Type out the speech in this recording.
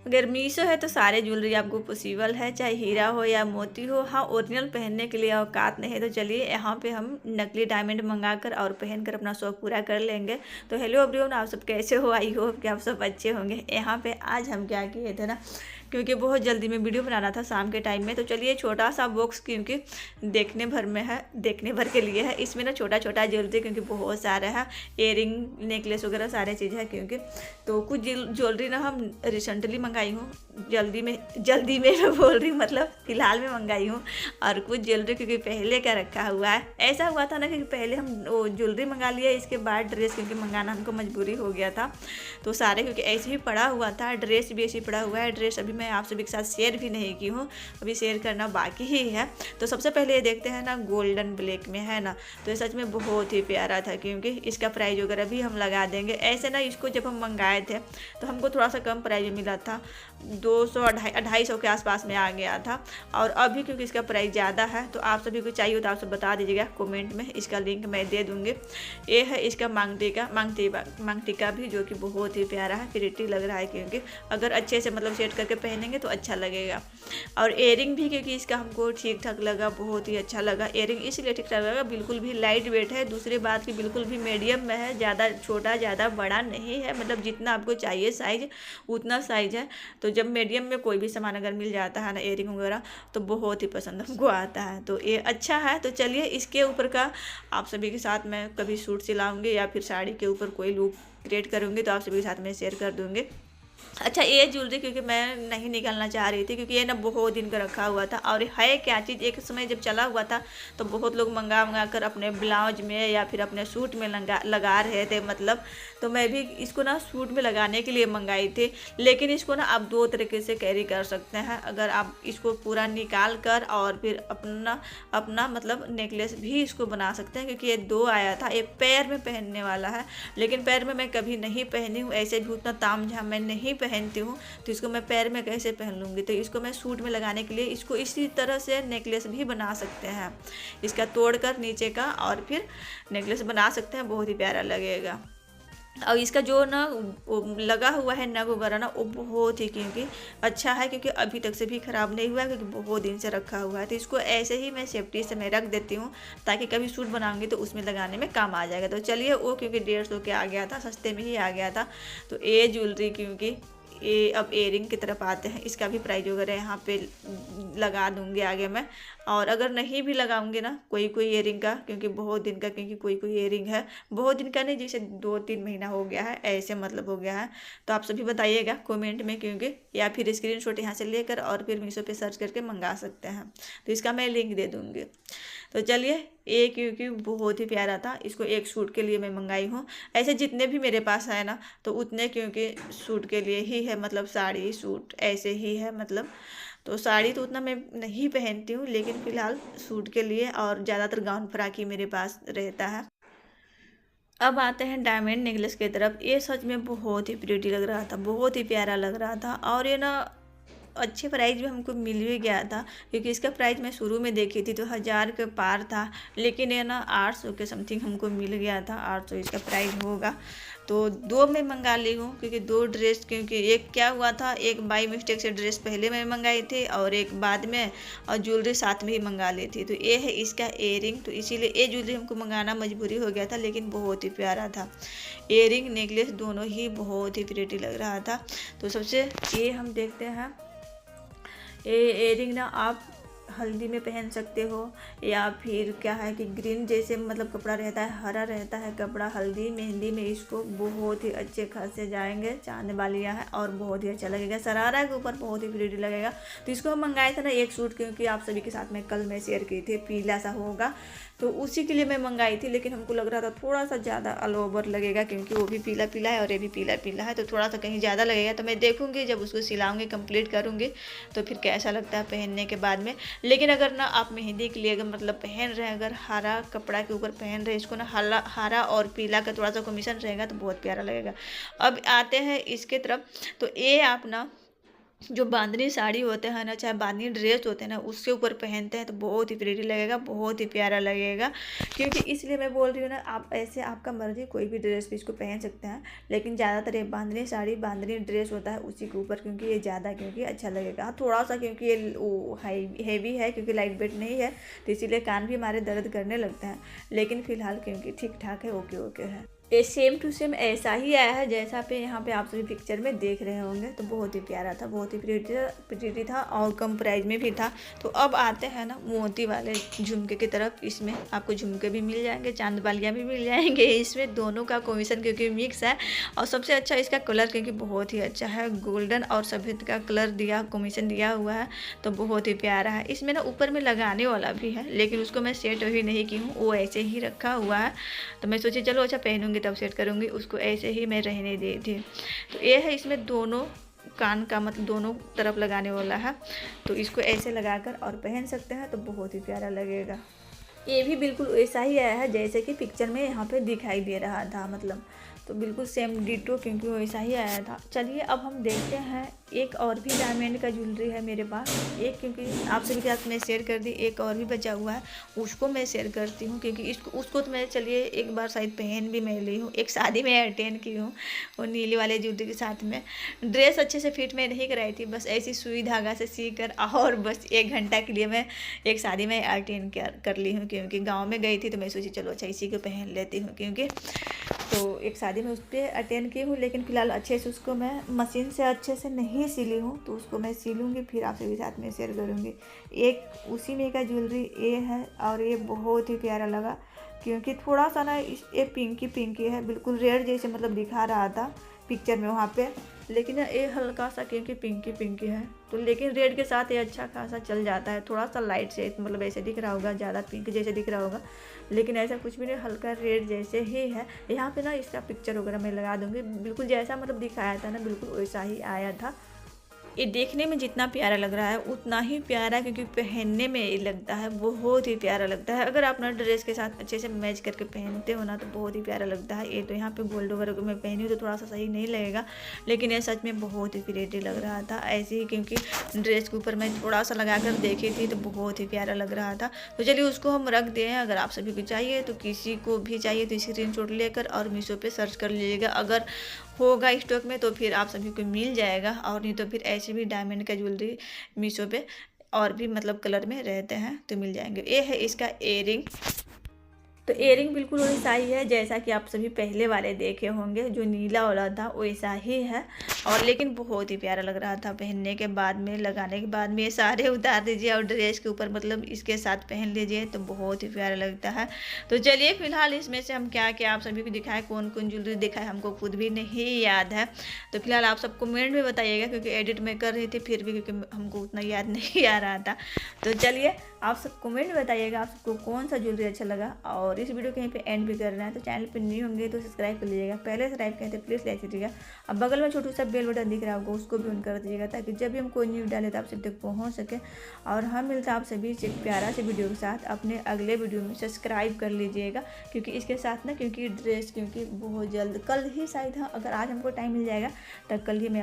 अगर मीशो है तो सारे ज्वेलरी आपको पॉसिबल है, चाहे हीरा हो या मोती हो। हाँ, ओरिजिनल पहनने के लिए औकात नहीं है तो चलिए यहाँ पे हम नकली डायमंड मंगाकर और पहनकर अपना शौक पूरा कर लेंगे। तो हेलो एवरीवन, आप सब कैसे हो? आई होप कि आप सब अच्छे होंगे। यहाँ पे आज हम क्या किए थे ना, क्योंकि बहुत जल्दी में वीडियो बनाना था शाम के टाइम में, तो चलिए छोटा सा बॉक्स, क्योंकि देखने भर में है, देखने भर के लिए है। इसमें ना छोटा छोटा ज्वेलरी, क्योंकि बहुत सारा है, इयरिंग नेकलेस वगैरह सारे चीज़ है। क्योंकि तो कुछ ज्वेलरी ना हम रिसेंटली मंगाई हूँ, जल्दी में मैं बोल रही हूँ, मतलब फ़िलहाल में मंगाई हूँ। और कुछ ज्वेलरी क्योंकि पहले का रखा हुआ है। ऐसा हुआ था ना कि पहले हम वो ज्वेलरी मंगा लिया, इसके बाद ड्रेस क्योंकि मंगाना हमको मजबूरी हो गया था। तो सारे क्योंकि ऐसे ही पड़ा हुआ था, ड्रेस भी ऐसे ही पड़ा हुआ है। ड्रेस अभी मैं आप सभी के साथ शेयर भी नहीं की हूँ, अभी शेयर करना बाकी ही है। तो सबसे पहले ये देखते हैं ना, गोल्डन ब्लैक में है ना, तो ये सच में बहुत ही प्यारा था। क्योंकि इसका प्राइस वगैरह भी हम लगा देंगे। ऐसे ना इसको जब हम मंगाए थे तो हमको थोड़ा सा कम प्राइस में मिला था, 200 250 के आसपास में आ गया था। और अभी क्योंकि इसका प्राइस ज़्यादा है, तो आप सभी को चाहिए तो आप सब बता दीजिएगा कमेंट में, इसका लिंक मैं दे दूँगी। ये है इसका मांग टीका भी, जो कि बहुत ही प्यारा है, प्रिटी लग रहा है। क्योंकि अगर अच्छे से मतलब सेट करके पहनेंगे तो अच्छा लगेगा। और एयरिंग भी क्योंकि इसका हमको ठीक ठाक लगा, बहुत ही अच्छा लगा। एयरिंग इसलिए ठीक ठाक लगा, बिल्कुल भी लाइट वेट है। दूसरी बात की बिल्कुल भी मीडियम में है, ज़्यादा छोटा ज़्यादा बड़ा नहीं है, मतलब जितना आपको चाहिए साइज़ उतना साइज़ है। तो जब मीडियम में कोई भी सामान अगर मिल जाता है ना, एयरिंग वगैरह, तो बहुत ही पसंद हमको आता है। तो ये अच्छा है। तो चलिए इसके ऊपर का आप सभी के साथ मैं कभी सूट सिलाऊंगी या फिर साड़ी के ऊपर कोई लुक क्रिएट करूँगी, तो आप सभी के साथ में शेयर कर दूँगी। अच्छा, ये ज्वेलरी क्योंकि मैं नहीं निकालना चाह रही थी, क्योंकि ये ना बहुत दिन का रखा हुआ था। और है क्या चीज़, एक समय जब चला हुआ था तो बहुत लोग मंगा कर अपने ब्लाउज में या फिर अपने सूट में लगा रहे थे, मतलब। तो मैं भी इसको ना सूट में लगाने के लिए मंगाई थी। लेकिन इसको ना आप दो तरीके से कैरी कर सकते हैं। अगर आप इसको पूरा निकाल कर और फिर अपना अपना मतलब नेकलेस भी इसको बना सकते हैं। क्योंकि ये दो आया था, एक पैर में पहनने वाला है, लेकिन पैर में मैं कभी नहीं पहनी हूँ, ऐसे भी उतना ताम झाम मैं नहीं पहनती हूँ, तो इसको मैं पैर में कैसे पहन लूँगी। तो इसको मैं सूट में लगाने के लिए इसको इसी तरह से नेकलेस भी बना सकते हैं, इसका तोड़कर नीचे का और फिर नेकलेस बना सकते हैं, बहुत ही प्यारा लगेगा। और इसका जो ना लगा हुआ है नग वगैरह ना, वो बहुत ही क्योंकि अच्छा है, क्योंकि अभी तक से भी ख़राब नहीं हुआ है, क्योंकि बहुत दिन से रखा हुआ है। तो इसको ऐसे ही मैं सेफ्टी से मैं रख देती हूँ, ताकि कभी सूट बनाऊंगी तो उसमें लगाने में काम आ जाएगा। तो चलिए, वो क्योंकि 150 के आ गया था, सस्ते में ही आ गया था। तो ये ज्वेलरी क्योंकि ये अब एयरिंग की तरफ आते हैं, इसका भी प्राइस वगैरह यहाँ पे लगा दूंगी आगे मैं। और अगर नहीं भी लगाऊंगी ना कोई कोई एयरिंग का, क्योंकि बहुत दिन का, क्योंकि कोई कोई एयरिंग है बहुत दिन का नहीं, जैसे 2-3 महीना हो गया है, ऐसे मतलब हो गया है। तो आप सभी बताइएगा कमेंट में, क्योंकि या फिर स्क्रीनशॉट यहाँ से लेकर और फिर मीशो पे सर्च करके मंगा सकते हैं। तो इसका मैं लिंक दे दूँगी। तो चलिए, ये क्योंकि बहुत ही प्यारा था, इसको एक सूट के लिए मैं मंगाई हूँ। ऐसे जितने भी मेरे पास है ना, तो उतने क्योंकि सूट के लिए ही है, मतलब साड़ी सूट ऐसे ही है, मतलब। तो साड़ी तो उतना मैं नहीं पहनती हूँ, लेकिन फ़िलहाल सूट के लिए और ज़्यादातर गाउन फ्राक ही मेरे पास रहता है। अब आते हैं डायमंड नेकलेस की तरफ। ये सच में बहुत ही प्रिटी लग रहा था, बहुत ही प्यारा लग रहा था। और ये ना अच्छे प्राइस में हमको मिल भी गया था, क्योंकि इसका प्राइस मैं शुरू में देखी थी तो 1000 के पार था। लेकिन ये ना 800 के समथिंग हमको मिल गया था, 800 इसका प्राइस होगा। तो दो मैं मंगा ली हूँ, क्योंकि दो ड्रेस, क्योंकि एक क्या हुआ था, एक बाई मिस्टेक से ड्रेस पहले मैं मंगाई थी और एक बाद में, और ज्वेलरी साथ में ही मंगा ली थी। तो ये है इसका एयरिंग, तो इसीलिए ये ज्वेलरी हमको मंगाना मजबूरी हो गया था। लेकिन बहुत ही प्यारा था, एयरिंग नेकलेस दोनों ही बहुत ही प्रिटी लग रहा था। तो सबसे ये हम देखते हैं, ये एयरिंग ना आप हल्दी में पहन सकते हो, या फिर क्या है कि ग्रीन जैसे मतलब कपड़ा रहता है, हरा रहता है कपड़ा, हल्दी मेहंदी में इसको बहुत ही अच्छे खासे जाएंगे, चांद वालियाँ है, और बहुत ही अच्छा लगेगा, शरारा के ऊपर बहुत ही प्रिटी लगेगा। तो इसको हम मंगाए थे ना एक सूट, क्योंकि आप सभी के साथ में कल मैं शेयर की थी, पीला सा होगा, तो उसी के लिए मैं मंगाई थी। लेकिन हमको लग रहा था थोड़ा सा ज़्यादा ऑल ओवर लगेगा, क्योंकि वो भी पीला पीला है और ये भी पीला पीला है, तो थोड़ा सा कहीं ज़्यादा लगेगा। तो मैं देखूँगी जब उसको सिलाऊंगी, कंप्लीट करूँगी, तो फिर कैसा लगता है पहनने के बाद में। लेकिन अगर ना आप मेहंदी के लिए अगर मतलब पहन रहे हैं, अगर हरा कपड़ा के ऊपर पहन रहे हैं इसको ना, हरा हरा और पीला का थोड़ा सा कॉम्बिनेशन रहेगा तो बहुत प्यारा लगेगा। अब आते हैं इसके तरफ। तो ये आप ना जो बांधनी साड़ी होते हैं ना, चाहे बांधनी ड्रेस होते हैं ना, उसके ऊपर पहनते हैं तो बहुत ही प्रिटी लगेगा, बहुत ही प्यारा लगेगा। क्योंकि इसलिए मैं बोल रही हूँ ना, आप ऐसे आपका मर्जी कोई भी ड्रेस भी इसको पहन सकते हैं, लेकिन ज़्यादातर ये बांधनी साड़ी बांधनी ड्रेस होता है उसी के ऊपर, क्योंकि ये ज़्यादा क्योंकि अच्छा लगेगा। थोड़ा सा क्योंकि ये हैवी है, क्योंकि लाइट वेट नहीं है, तो इसीलिए कान भी हमारे दर्द करने लगते हैं। लेकिन फ़िलहाल क्योंकि ठीक ठाक है, ओके ओके है। ये सेम टू सेम ऐसा ही आया है जैसा पे यहाँ पे आप सभी पिक्चर में देख रहे होंगे। तो बहुत ही प्यारा था, बहुत ही प्रिटी था और कम प्राइस में भी था। तो अब आते हैं ना मोती वाले झुमके की तरफ। इसमें आपको झुमके भी मिल जाएंगे, चांद बालियाँ भी मिल जाएंगे। इसमें दोनों का कॉम्बिनेशन क्योंकि मिक्स है, और सबसे अच्छा इसका कलर क्योंकि बहुत ही अच्छा है, गोल्डन और सफ़ेद का कलर दिया कॉम्बिनेशन दिया हुआ है, तो बहुत ही प्यारा है। इसमें ना ऊपर में लगाने वाला भी है, लेकिन उसको मैं सेट अभी नहीं की हूँ, वो ऐसे ही रखा हुआ है। तो मैं सोची चलो अच्छा पहनूंगी तब सेट करूँगी, उसको ऐसे ही मैं रहने दी थी। तो ये है, इसमें दोनों कान का मतलब दोनों तरफ लगाने वाला है, तो इसको ऐसे लगाकर और पहन सकते हैं, तो बहुत ही प्यारा लगेगा। ये भी बिल्कुल वैसा ही आया है जैसे कि पिक्चर में यहाँ पे दिखाई दे रहा था, मतलब तो बिल्कुल सेम डिटो क्योंकि वैसा ही आया था। चलिए अब हम देखते हैं, एक और भी डायमंड का ज्वेलरी है मेरे पास। एक क्योंकि आप सभी के साथ मैं शेयर कर दी, एक और भी बचा हुआ है, उसको मैं शेयर करती हूँ। क्योंकि उसको तो मैं चलिए एक बार शायद पहन भी मैं ली हूँ, एक शादी में अटेंड की हूँ, वो नीली वाले ज्वेलरी के साथ में। ड्रेस अच्छे से फिट में नहीं कराई थी, बस ऐसी सुई धागा से सी कर, और बस 1 घंटा के लिए मैं एक शादी में अटेंड कर ली हूँ। क्योंकि गाँव में गई थी तो मैं सोची चलो अच्छा इसी को पहन लेती हूँ। क्योंकि तो एक शादी में उस पर अटेंड की हूँ, लेकिन फ़िलहाल अच्छे से उसको मैं मशीन से अच्छे से नहीं सिली हूँ, तो उसको मैं सिलूँगी फिर आप सभी साथ में शेयर करूँगी। एक उसी में का ज्वेलरी ये है, और ये बहुत ही प्यारा लगा क्योंकि थोड़ा सा ना ये पिंकी है, बिल्कुल रेड जैसे मतलब दिखा रहा था पिक्चर में वहाँ पे, लेकिन ये हल्का सा क्योंकि पिंकी है, तो लेकिन रेड के साथ ये अच्छा खासा चल जाता है। थोड़ा सा लाइट से मतलब ऐसे दिख रहा होगा, ज़्यादा पिंक जैसे दिख रहा होगा, लेकिन ऐसा कुछ भी नहीं, हल्का रेड जैसे ही है। यहाँ पे ना इसका पिक्चर वगैरह मैं लगा दूँगी, बिल्कुल जैसा मतलब दिखाया था ना, बिल्कुल वैसा ही आया था। ये देखने में जितना प्यारा लग रहा है उतना ही प्यारा क्योंकि पहनने में ये लगता है, बहुत ही प्यारा लगता है। अगर आप ना ड्रेस के साथ अच्छे से मैच करके पहनते हो ना, तो बहुत ही प्यारा लगता है। ये तो यहाँ पे गोल्ड वगैरह को मैं पहनी हूँ तो थोड़ा सा सही नहीं लगेगा, लेकिन ये सच में बहुत ही प्रिटी लग रहा था ऐसे ही, क्योंकि ड्रेस के ऊपर मैं थोड़ा सा लगा कर देखी थी तो बहुत ही प्यारा लग रहा था। तो चलिए उसको हम रख दें। अगर आप सभी को चाहिए तो किसी को भी चाहिए तो स्क्रीनशॉट लेकर और मीशो पे सर्च कर लीजिएगा। अगर होगा स्टॉक में तो फिर आप सभी को मिल जाएगा, और नहीं तो फिर ऐसे भी डायमंड का ज्वेलरी मीशो पे और भी मतलब कलर में रहते हैं तो मिल जाएंगे। ये है इसका इयरिंग। तो इयरिंग बिल्कुल वैसा ही है जैसा कि आप सभी पहले वाले देखे होंगे, जो नीला वाला था वैसा ही है, और लेकिन बहुत ही प्यारा लग रहा था पहनने के बाद में, लगाने के बाद में। ये सारे उतार दीजिए और ड्रेस के ऊपर मतलब इसके साथ पहन लीजिए तो बहुत ही प्यारा लगता है। तो चलिए फिलहाल इसमें से हम क्या क्या आप सभी को दिखाएं, कौन कौन ज्वेलरी दिखाए हमको खुद भी नहीं याद है। तो फिलहाल आप सब कमेंट में बताइएगा, क्योंकि एडिट में कर रही थी फिर भी क्योंकि हमको उतना याद नहीं आ रहा था। तो चलिए आप सब कमेंट में बताइएगा आप सबको कौन सा ज्वेलरी अच्छा लगा, और इस वीडियो को यहीं पे एंड भी करना है। तो चैनल पे न्यू होंगे तो सब्सक्राइब कर लीजिएगा, पहले सब्सक्राइब करें तो प्लीज़ लाइक कीजिएगा। अब बगल में छोटू सा बेल बटन दिख रहा होगा उसको भी ऑन कर दीजिएगा, ताकि जब भी हम कोई न्यूज़ डालें तो आप सब तक पहुँच सके। और हम मिलते हैं आप सभी से एक प्यारा से वीडियो के साथ अपने अगले वीडियो में। सब्सक्राइब कर लीजिएगा क्योंकि इसके साथ ना, क्योंकि ड्रेस क्योंकि बहुत जल्द कल ही शायद, हाँ अगर आज हमको टाइम मिल जाएगा तो कल ही मैं